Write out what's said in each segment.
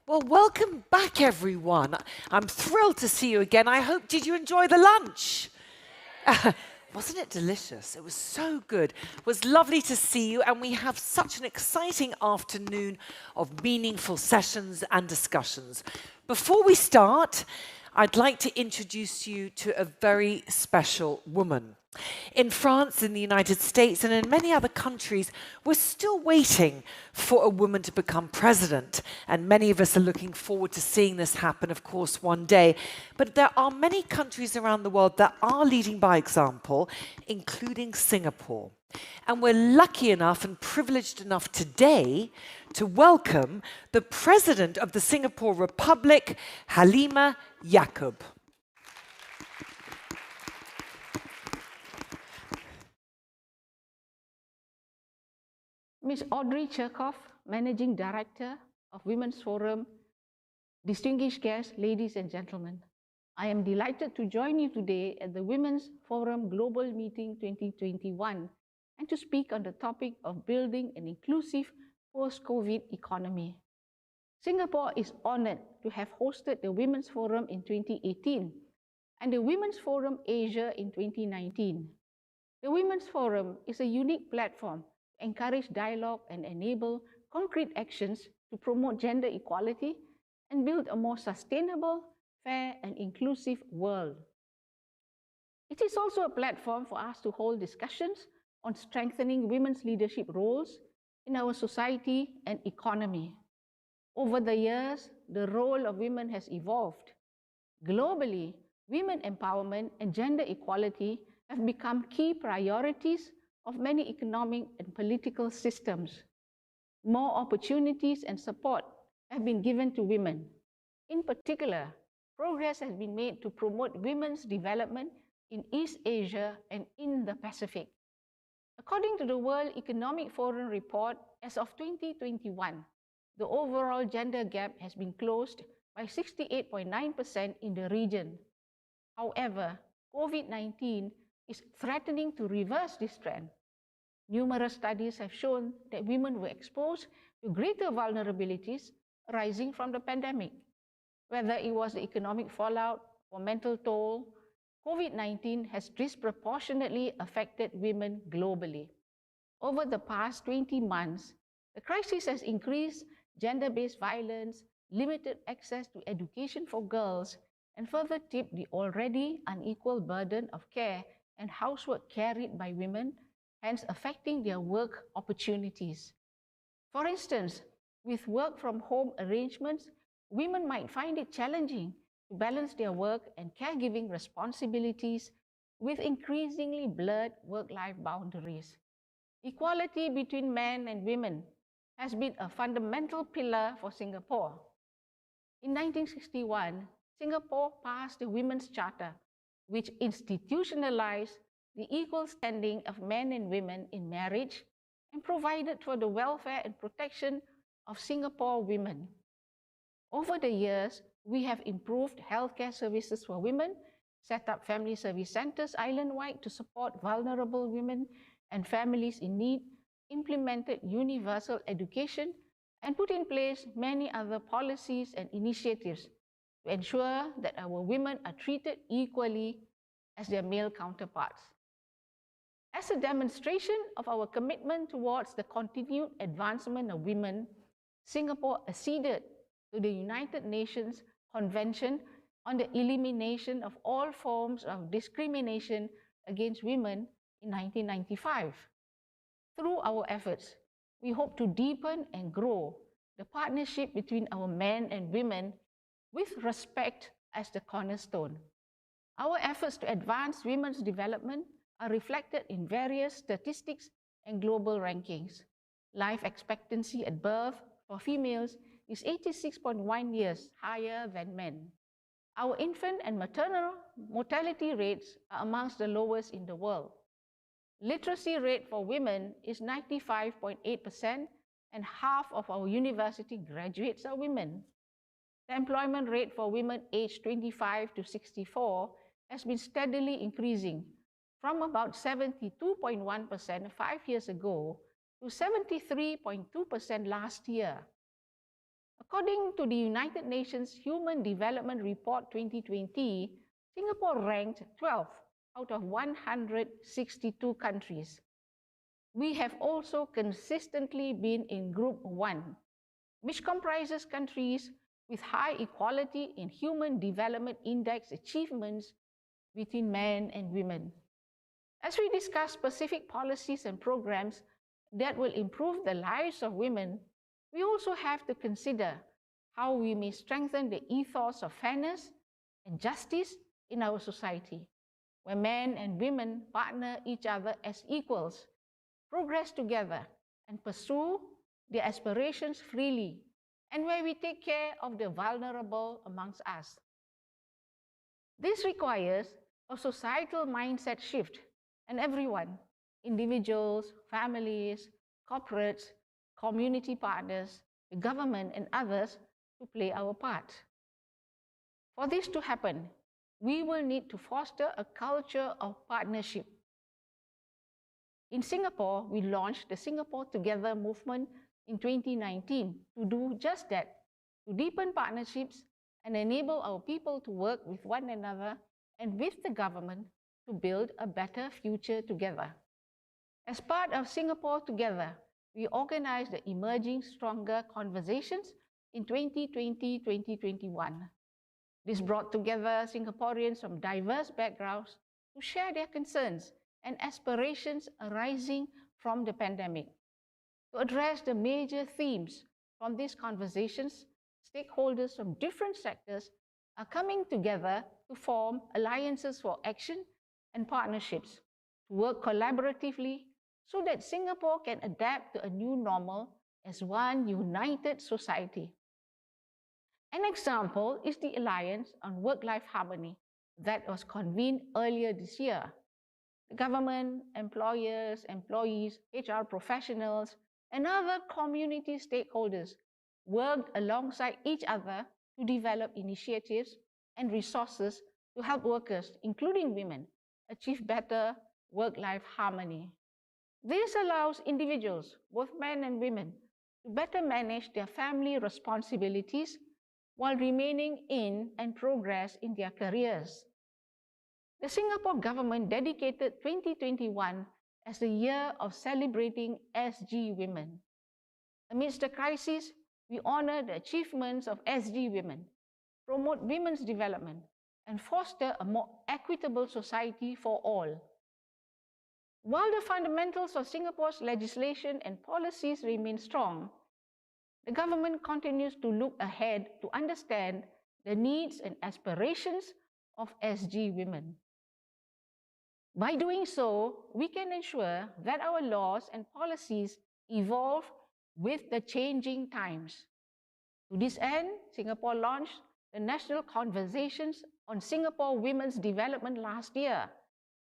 Well, welcome back, everyone. I'm thrilled to see you again. Did you enjoy the lunch? Wasn't it delicious? It was so good. It was lovely to see you, and we have such an exciting afternoon of meaningful sessions and discussions. Before we start, I'd like to introduce you to a very special woman. In France, in the United States, and in many other countries, we're still waiting for a woman to become president. And many of us are looking forward to seeing this happen, of course, one day. But there are many countries around the world that are leading by example, including Singapore. And we're lucky enough and privileged enough today to welcome the President of the Singapore Republic, Halimah Yacob. Ms. Audrey Cherkoff, Managing Director of Women's Forum, distinguished guests, ladies and gentlemen, I am delighted to join you today at the Women's Forum Global Meeting 2021 and to speak on the topic of building an inclusive post-COVID economy. Singapore is honored to have hosted the Women's Forum in 2018 and the Women's Forum Asia in 2019. The Women's Forum is a unique platform to encourage dialogue and enable concrete actions to promote gender equality and build a more sustainable, fair, and inclusive world. It is also a platform for us to hold discussions on strengthening women's leadership roles in our society and economy. Over the years, the role of women has evolved. Globally, women empowerment and gender equality have become key priorities of many economic and political systems. More opportunities and support have been given to women. In particular, progress has been made to promote women's development in East Asia and in the Pacific. According to the World Economic Forum report, as of 2021, the overall gender gap has been closed by 68.9% in the region. However, COVID-19 is threatening to reverse this trend. Numerous studies have shown that women were exposed to greater vulnerabilities arising from the pandemic. Whether it was the economic fallout or mental toll, COVID-19 has disproportionately affected women globally. Over the past 20 months, the crisis has increased gender-based violence, limited access to education for girls, and further tipped the already unequal burden of care and housework carried by women, hence affecting their work opportunities. For instance, with work-from-home arrangements, women might find it challenging to balance their work and caregiving responsibilities with increasingly blurred work-life boundaries. Equality between men and women has been a fundamental pillar for Singapore. In 1961, Singapore passed the Women's Charter, which institutionalized the equal standing of men and women in marriage and provided for the welfare and protection of Singapore women. Over the years, we have improved healthcare services for women, set up family service centers island-wide to support vulnerable women and families in need, implemented universal education, and put in place many other policies and initiatives to ensure that our women are treated equally as their male counterparts. As a demonstration of our commitment towards the continued advancement of women, Singapore acceded to the United Nations Convention on the Elimination of All Forms of Discrimination Against Women in 1995. Through our efforts, we hope to deepen and grow the partnership between our men and women with respect as the cornerstone. Our efforts to advance women's development are reflected in various statistics and global rankings. Life expectancy at birth for females is 86.1 years higher than men. Our infant and maternal mortality rates are amongst the lowest in the world. Literacy rate for women is 95.8%, and half of our university graduates are women. The employment rate for women aged 25 to 64 has been steadily increasing from about 72.1% 5 years ago to 73.2% last year. According to the United Nations Human Development Report 2020, Singapore ranked 12th out of 162 countries. We have also consistently been in Group 1, which comprises countries with high equality in Human Development Index achievements between men and women. As we discuss specific policies and programs that will improve the lives of women, we also have to consider how we may strengthen the ethos of fairness and justice in our society, where men and women partner each other as equals, progress together, and pursue their aspirations freely, and where we take care of the vulnerable amongst us. This requires a societal mindset shift, and everyone, individuals, families, corporates, community partners, the government, and others, to play our part. For this to happen, we will need to foster a culture of partnership. In Singapore, we launched the Singapore Together movement in 2019 to do just that, to deepen partnerships and enable our people to work with one another and with the government to build a better future together. As part of Singapore Together, we organized the Emerging Stronger Conversations in 2020-2021. This brought together Singaporeans from diverse backgrounds to share their concerns and aspirations arising from the pandemic. To address the major themes from these conversations, stakeholders from different sectors are coming together to form alliances for action and partnerships, to work collaboratively so that Singapore can adapt to a new normal as one united society. An example is the Alliance on Work-Life Harmony that was convened earlier this year. The government, employers, employees, HR professionals, and other community stakeholders worked alongside each other to develop initiatives and resources to help workers, including women, achieve better work-life harmony. This allows individuals, both men and women, to better manage their family responsibilities while remaining in and progress in their careers. The Singapore government dedicated 2021 as the year of celebrating SG women. Amidst the crisis, we honor the achievements of SG women, promote women's development, and foster a more equitable society for all. While the fundamentals of Singapore's legislation and policies remain strong, the government continues to look ahead to understand the needs and aspirations of SG women. By doing so, we can ensure that our laws and policies evolve with the changing times. To this end, Singapore launched the National Conversations on Singapore Women's Development last year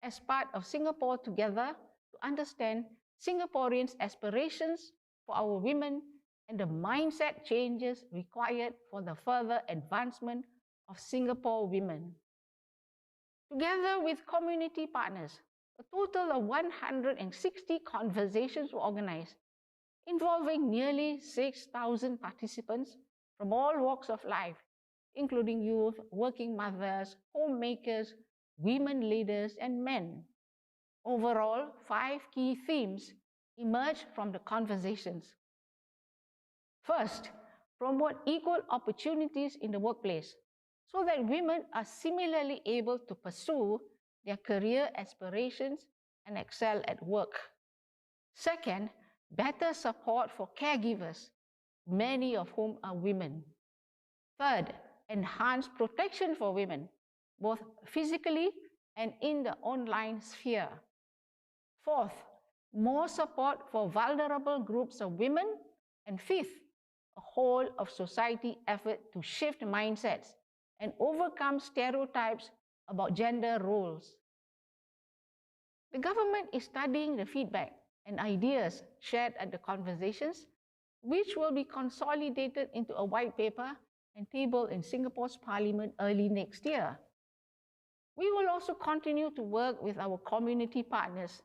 as part of Singapore Together to understand Singaporeans' aspirations for our women and the mindset changes required for the further advancement of Singapore women. Together with community partners, a total of 160 conversations were organized, involving nearly 6,000 participants from all walks of life, including youth, working mothers, homemakers, women leaders, and men. Overall, 5 key themes emerged from the conversations. First, promote equal opportunities in the workplace so that women are similarly able to pursue their career aspirations and excel at work. Second, better support for caregivers, many of whom are women. Third, enhance protection for women, both physically and in the online sphere. Fourth, more support for vulnerable groups of women. And fifth, a whole of society effort to shift mindsets and overcome stereotypes about gender roles. The government is studying the feedback and ideas shared at the conversations, which will be consolidated into a white paper and tabled in Singapore's Parliament early next year. We will also continue to work with our community partners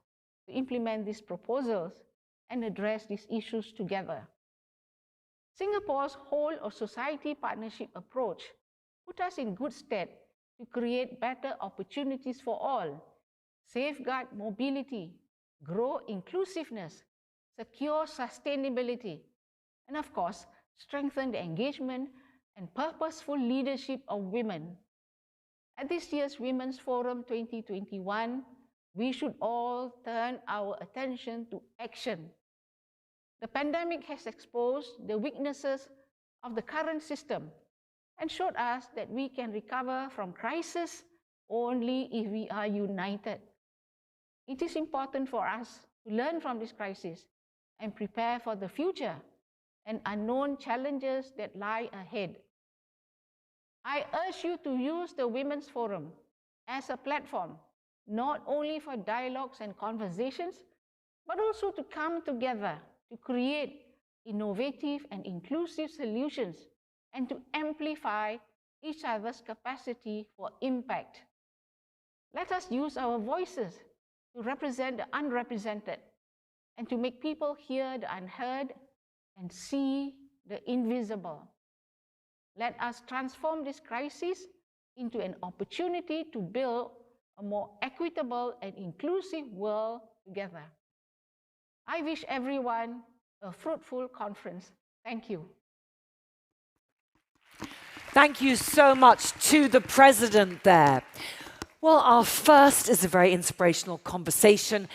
to implement these proposals and address these issues together. Singapore's whole of society partnership approach put us in good stead to create better opportunities for all, safeguard mobility, grow inclusiveness, secure sustainability, and of course, strengthen the engagement and purposeful leadership of women. At this year's Women's Forum 2021, we should all turn our attention to action. The pandemic has exposed the weaknesses of the current system and showed us that we can recover from crisis only if we are united. It is important for us to learn from this crisis and prepare for the future and unknown challenges that lie ahead. I urge you to use the Women's Forum as a platform, not only for dialogues and conversations, but also to come together to create innovative and inclusive solutions and to amplify each other's capacity for impact. Let us use our voices to represent the unrepresented and to make people hear the unheard and see the invisible. Let us transform this crisis into an opportunity to build a more equitable and inclusive world together. I wish everyone a fruitful conference. Thank you. Thank you so much to the president there. Well, our first is a very inspirational conversation.